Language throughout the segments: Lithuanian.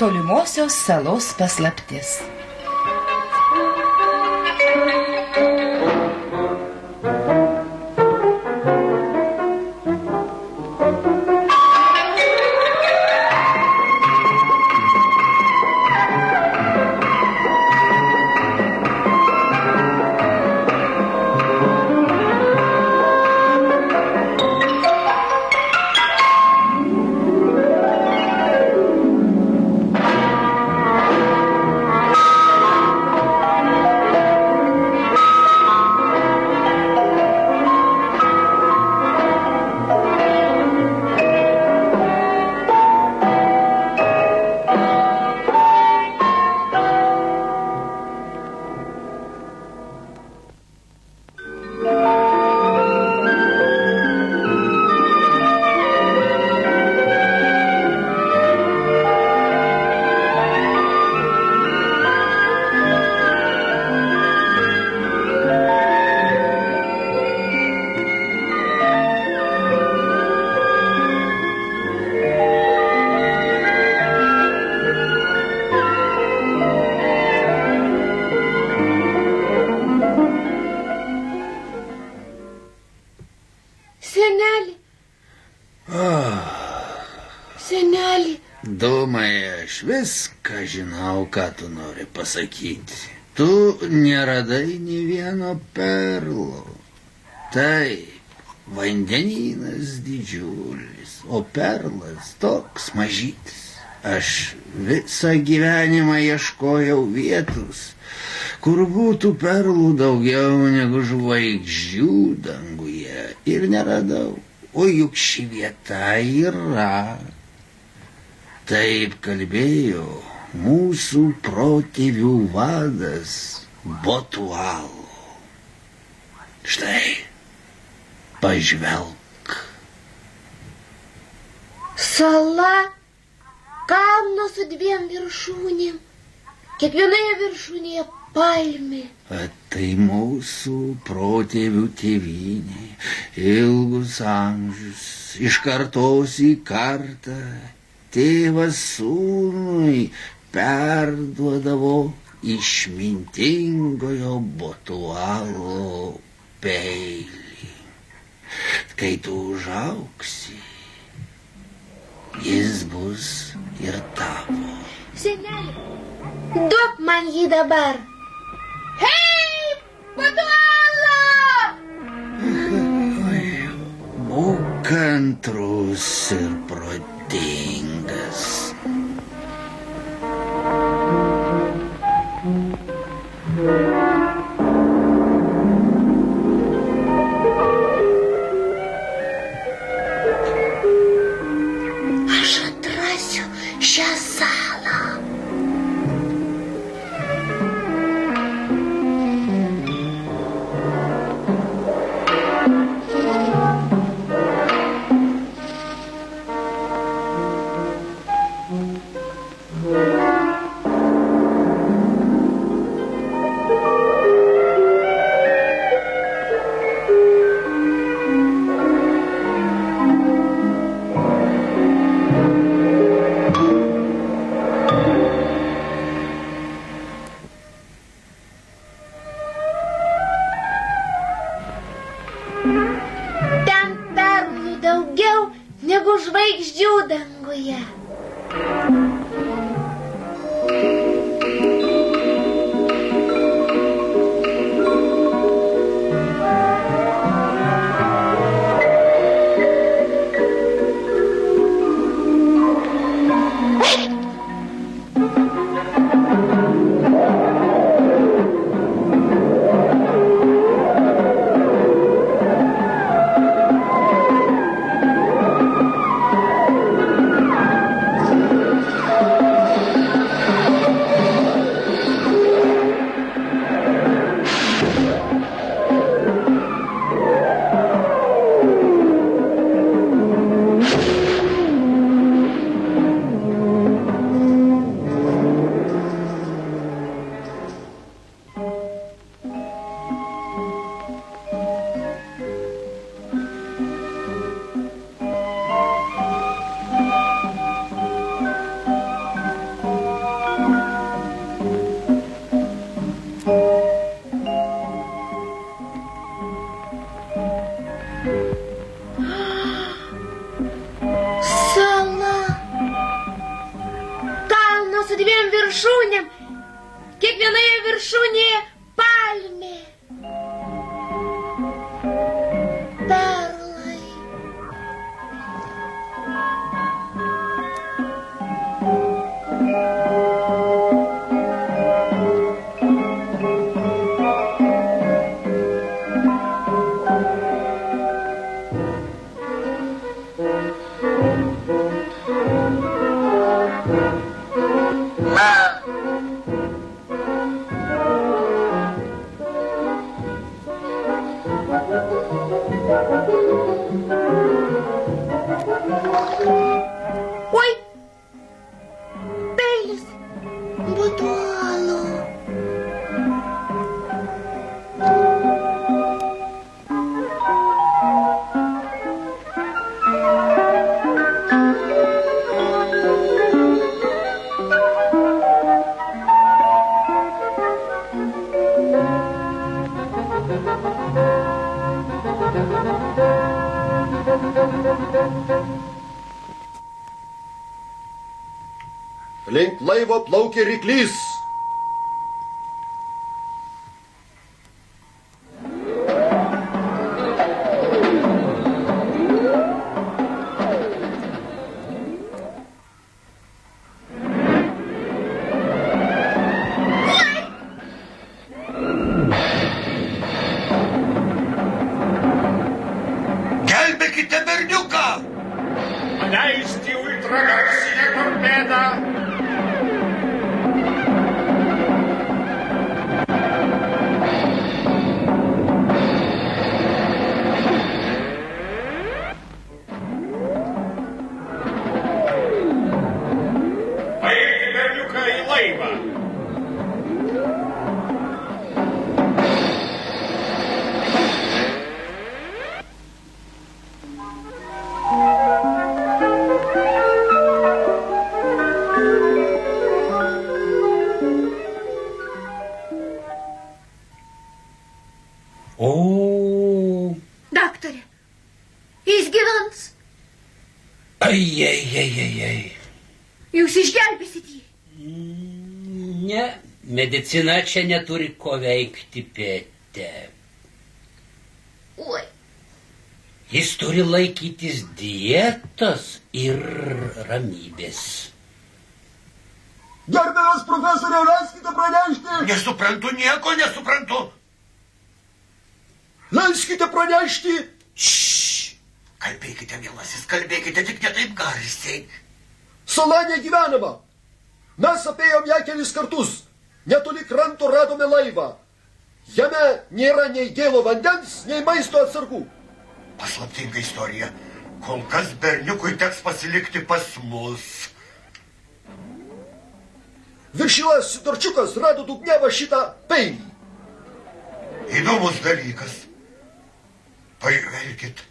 tolimosios salos paslaptis. Seneli. Domai, aš viską žinau, ką tu nori pasakyti. Tu neradai nė vieno perlo. Taip, vandenynas didžiulis, o perlas toks mažytis. Aš visą gyvenimą ieškojau vietos, kur būtų perlų daugiau negu žvaigždžių danguje, ir neradau. O juk ši vieta yra. Taip kalbėjo mūsų protėvių vadas Botualo. Štai, pažvelk. Sala, kalnas su 2 viršūnėm. Kiekvienoje viršūnėje palmė. Tai mūsų protėvių tėvynė, ilgus amžius, iš kartos į kartą. Tėvas sūnui perduodavo išmintingojo Botualo peilį. Kai tu užaugsi, jis bus ir tavo. Seneli, duok man jį dabar. Hei, Botualo! Būk kantrus ir protingas. Aš atrasiu šią salą. Ten perlų daugiau negu žvaigždžių danguje. Oi! Peilis! Batualo! Link laivo plaukė ryklys. Gelbėkite berniuką! Paleisti ultragarsinę torpedą! Paimti berniuką į laivą! O, Daktare, jis gyvens. Ai. Jūs išgelbėsit jį. Ne, medicina čia neturi ko veikti, Pete. Oi. Jis turi laikytis dietos ir ramybės. Gerbiamas profesoriau, leiskite pranešti. nesuprantu nieko, nesuprantu. Leiskite pranešti. Kalbėkite, mielasis, kalbėkite, tik ne taip garsiai. Sala negyvenama. Mes apėjom ją kelis kartus. Netoli kranto radome laivą. Jame nėra nei gėlo vandens, nei maisto atsargų. Paslaptinga istorija. Kol kas berniukui teks pasilikti pas mus. Viršilas Sidorčiukas rado dugne va šitą peilį. Įdomus dalykas. Pažvelkit.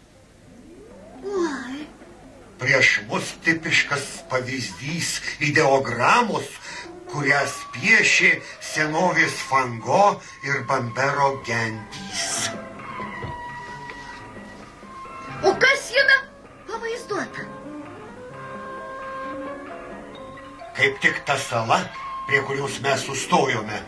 Oi. Prieš mus tipiškas pavyzdys ideogramos, kurias piešė senovės Fango ir Bambero gentys. O kas jame pavaizduota? Kaip tik ta sala, prie kurios mes sustojome.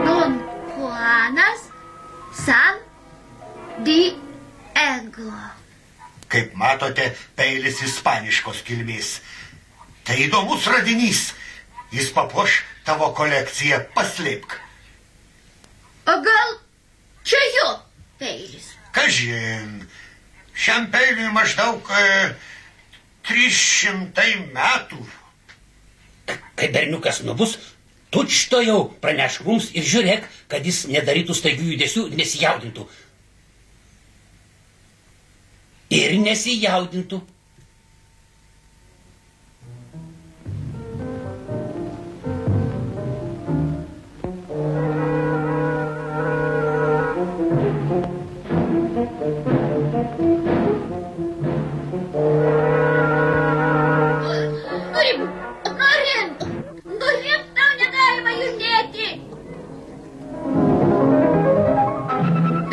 Don Juanas San Diego. Kaip matote, peilis ispaniškos kilmės. Tai įdomus radinys. Jis papuoš tavo kolekciją, paslėpk. O gal čia jo peilis? Kažin, šiam peiliui maždaug 300 metų. Kai berniukas nubus, tučtojau pranešk mums ir žiūrėk, kad jis nedarytų staigių judesių, nesijaudintų. Ir nesijaudintų. Nurimk, tau negalima judėti.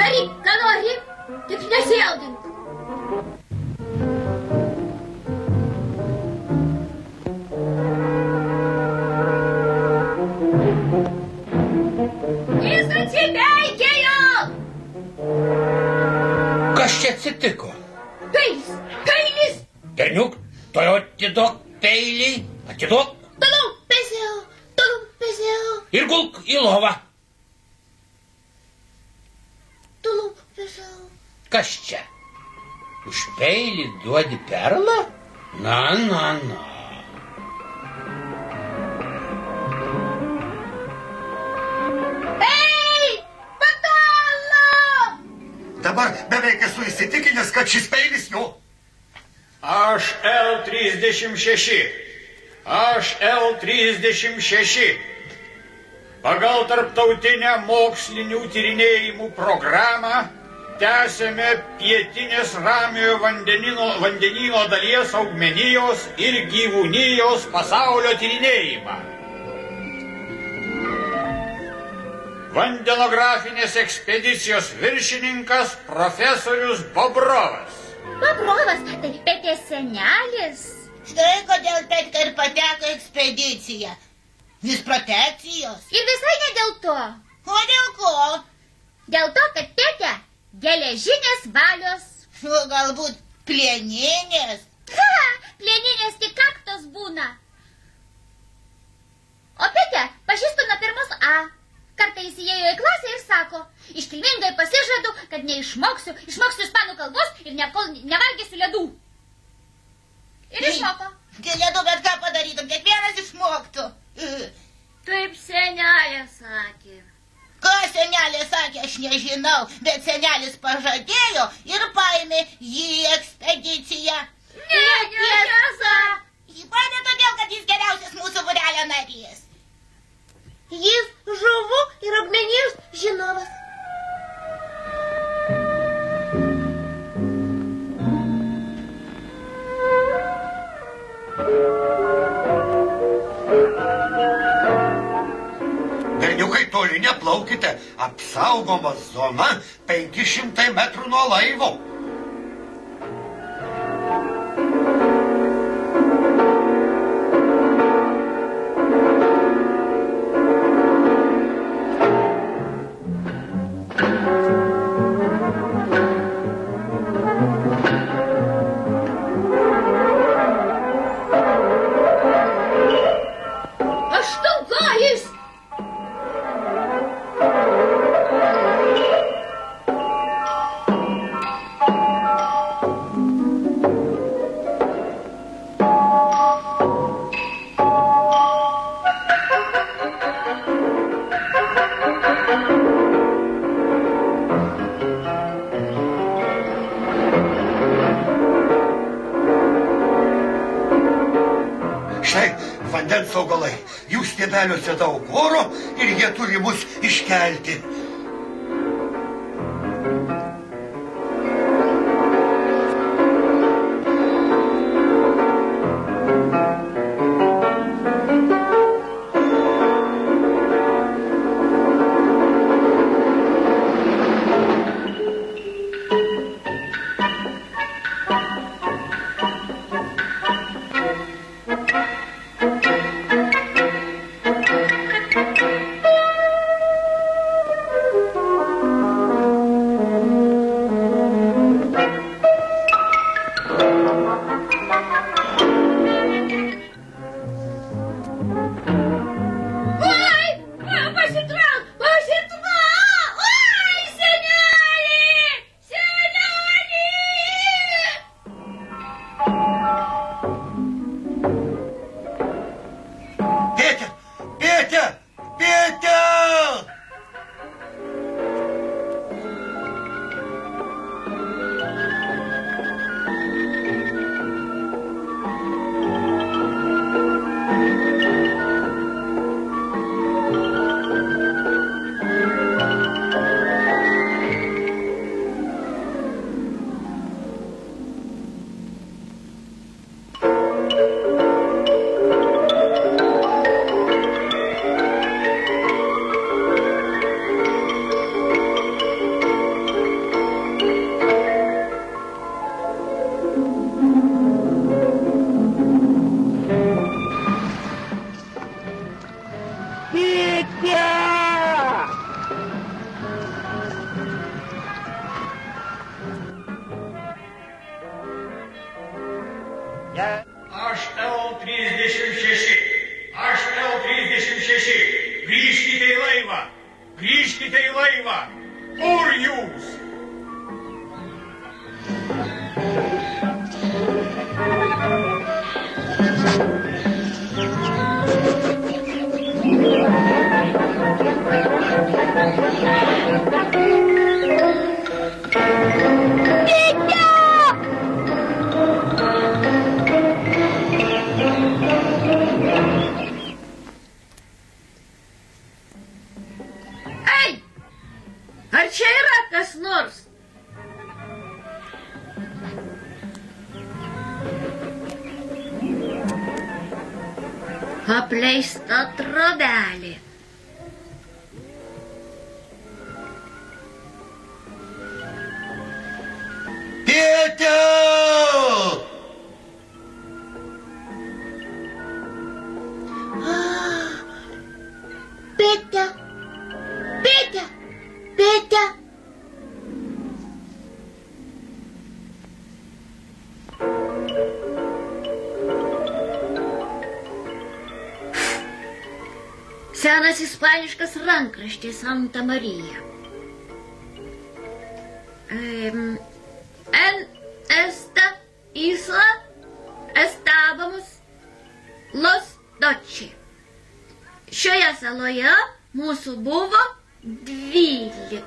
Daryk, ką nori, tik nesijaudink. Jis atsipeikėjo! Kas čia atsitiko? Peilis! Peilis! Berniuk, to atiduok peilį, atiduok Toliau, pesiau! ir gulk į lovą. Toliau, pesiau! Kas čia? Už peilį duodi perlą? Na. kad šis peilis jo. Aš L36. Aš L36. Pagal tarptautinę mokslinių tyrinėjimų programą tęsėme pietinės Ramiojo vandenyno dalies augmenijos ir gyvūnijos pasaulio tyrinėjimą. Vandenografinės ekspedicijos viršininkas profesorius Bobrovas. Bobrovas, tai Petės senelis. Štai kodėl Petka ir pateko į ekspediciją. Vis protekcijos. Ir visai ne dėl to. O dėl ko? Dėl to, kad Petė geležinės valios. O galbūt plieninės? Ha, plieninės tik kaktos būna. O Petė pažįstu nuo pirmos A. Kartą jis įėjo į klasę ir sako, iškilmingai pasižadu, kad neišmoksiu ispanų kalbos ir nevalgysiu ledų. Ir išmoko. Dėl ledų bet ką padarytum, kiekvienas išmoktų. Taip senelė sakė. Ką senelė sakė, aš nežinau, bet senelis pažadėjo ir paėmė jį į ekspediciją. Netiesa. Jį paėmė todėl, kad jis geriausias mūsų būrelio narys. Jis žuvų ir augmenijos žinovas. Berniukai, toli neplaukite. Apsaugoma zona 500 metrų nuo laivo. Vandens augalai, jų stiebeliuose daug oro ir jie turi mus iškelti. Aš L36. Aš L36. Grįžkite į laivą. Grįžkite į laivą. Kur jūs? Petė! Apleista trobelė. Pėtė! Pėtė, Pėtė, Pėtė. Senas ispaniškas rankraštis Santa Marija. En esta isla estábamos los 12. Šioje saloje mūsų buvo 12.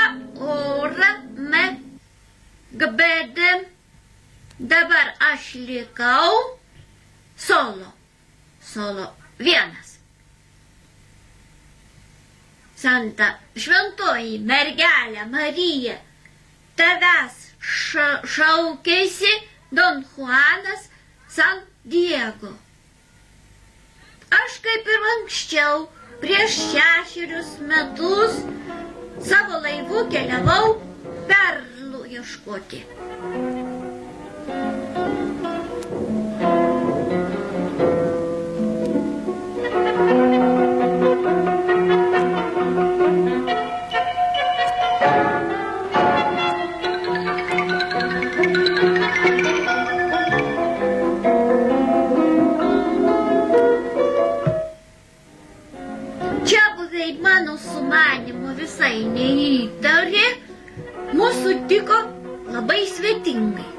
Ahora me gbedem. Dabar aš likau solo vienas. Santa šventoji mergelė Marija, tavęs šaukėsi Don Juanas San Diego. Aš kaip ir anksčiau, prieš 6 metus, savo laivu keliavau perlų ieškoti. Visai neįtarė, mūsų tiko labai svetingai.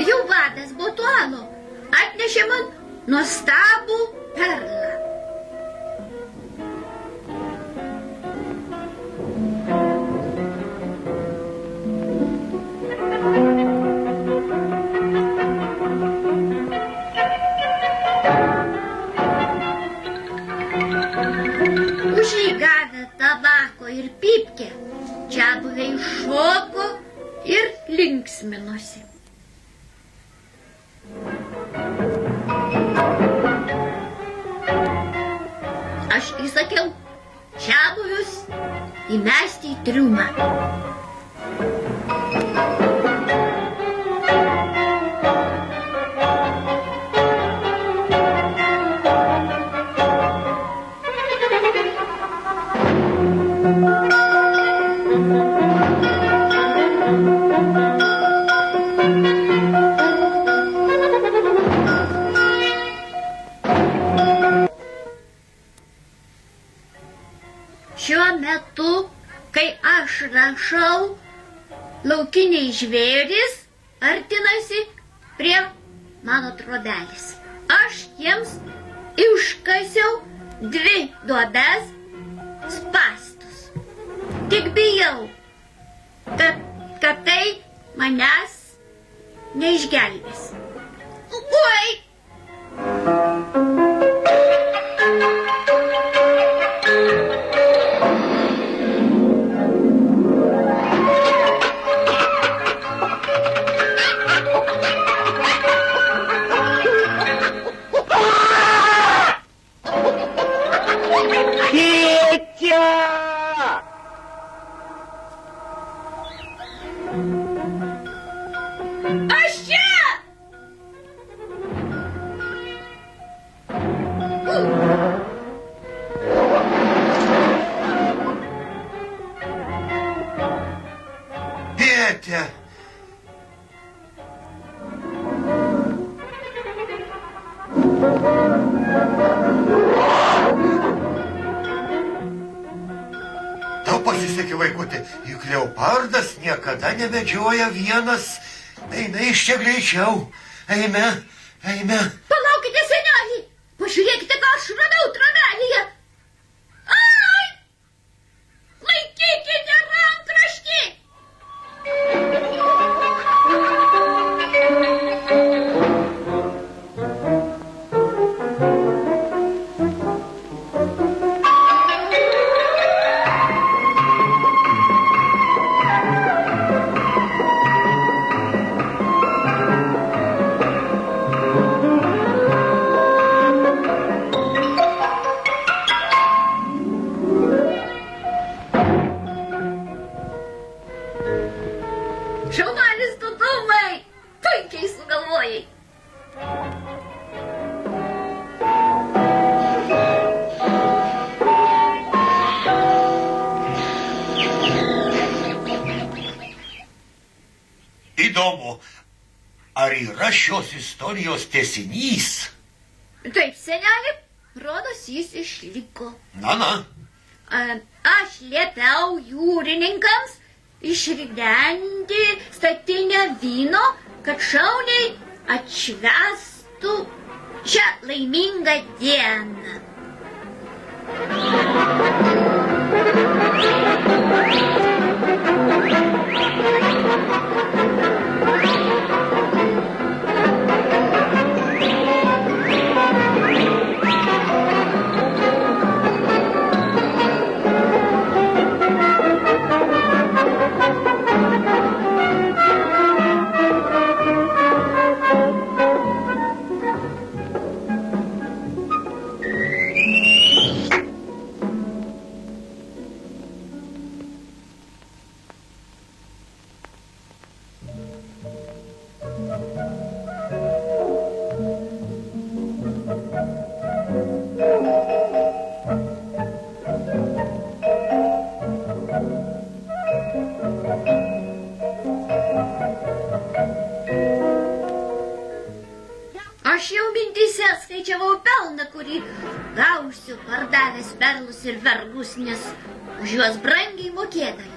Jų vadas Botuano atnešė man nuostabų perlą. Tabako ir pypkė, čiabuviai šoko ir linksminosi. Aš įsakiau čiabuvius įmesti į triumą. Šiuo metu, kai aš rašau, laukiniai žvėrys artinasi prie mano trobelės. Aš jiems iškasiau 2 duobes spąstus. Tik bijau, kad tai manęs neišgelbės. Oi! Pėtė! Tau pasisekė, vaikuti, juk leopardas niekada nemedžioja vienas. Eime iš čia greičiau. Eime, eime. Palaukite, senelį! Pažiūrėkite, ką aš radau trobelėje. Ai! Laikykite rankraštį! žinojai? Įdomu, ar yra šios istorijos tęsinys? Taip, senelė, rodos jis išliko. Na. Aš liepiau jūrininkams išridenti statinę vyno, kad šauniai atšvęstų šią laimingą dieną. Aš jau mintyse skaičiavau pelną, kurį gausiu pardavęs perlus ir vergus, nes už juos brangiai mokėdavau.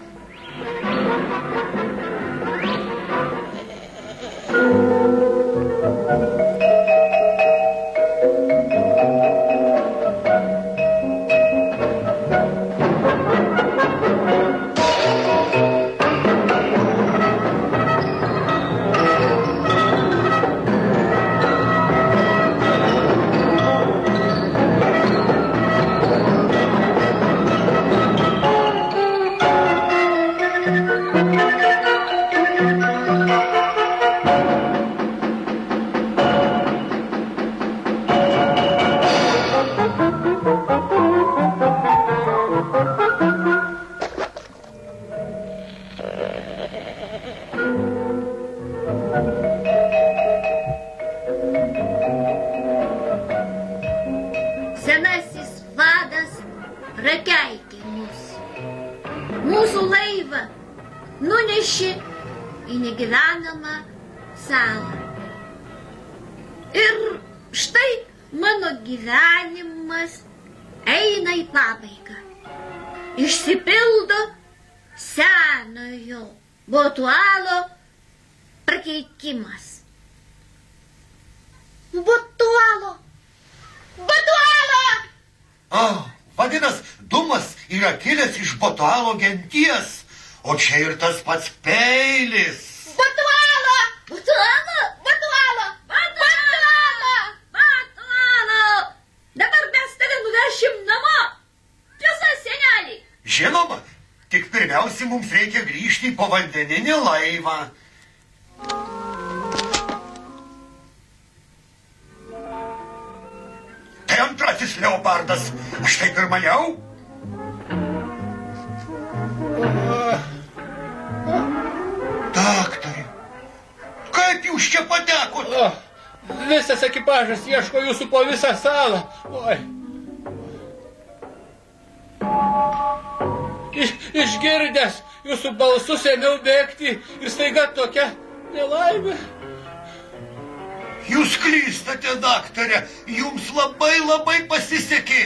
Senasis vadas prakeikė mus. Mūsų laivą nunešė į negyvenamą salą. Ir štai mano gyvenimas eina į pabaigą. Išsipildo senojo Botualo prakeikimas. Botualo! Botualo! Vadinas, Dumas yra kilęs iš Botualo genties, o čia ir tas pats peilis. Botualo! Botualo! Botualo! Botualo! Botualo! Dabar mes tave nuvešim namo. Tiesa, senelį? Žinoma, tik pirmiausia mums reikia grįžti į povandeninį laivą. Tai antrasis leopardas. Aš taip ir maniau. Daktare, kaip jūs čia patekot? Visas ekipažas ieško jūsų po visą salą. Oi. Išgirdęs jūsų balsus ėmiau bėgti ir staiga tokia nelaimė. Jūs klystate, daktare. Jums labai pasisekė.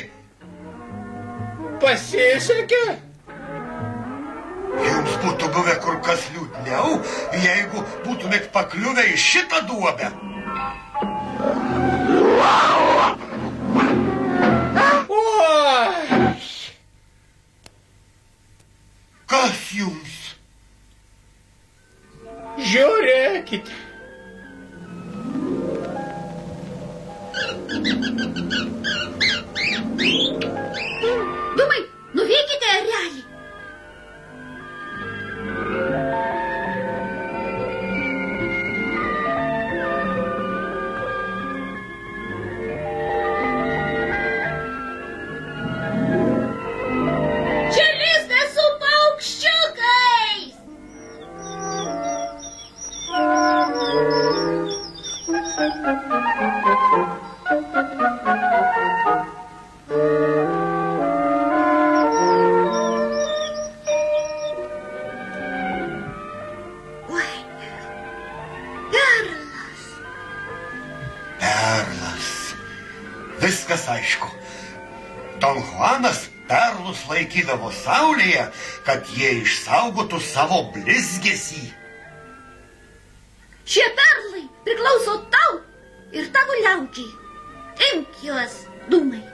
Pasisekė? Jums būtų buvę kur kas liūdniau, jeigu būtumėt pakliuvę į šitą duobę. Oi! Kas jums? Žiūrėkite. Dumai, nuvykite erelį. Čia lizdas su paukščiukais. viskas aišku. Don Juanas perlus laikydavo saulėje, kad jie išsaugotų savo blizgesį. Šie perlai priklauso tau ir tavo liaudžiai. Imk juos, dūmai.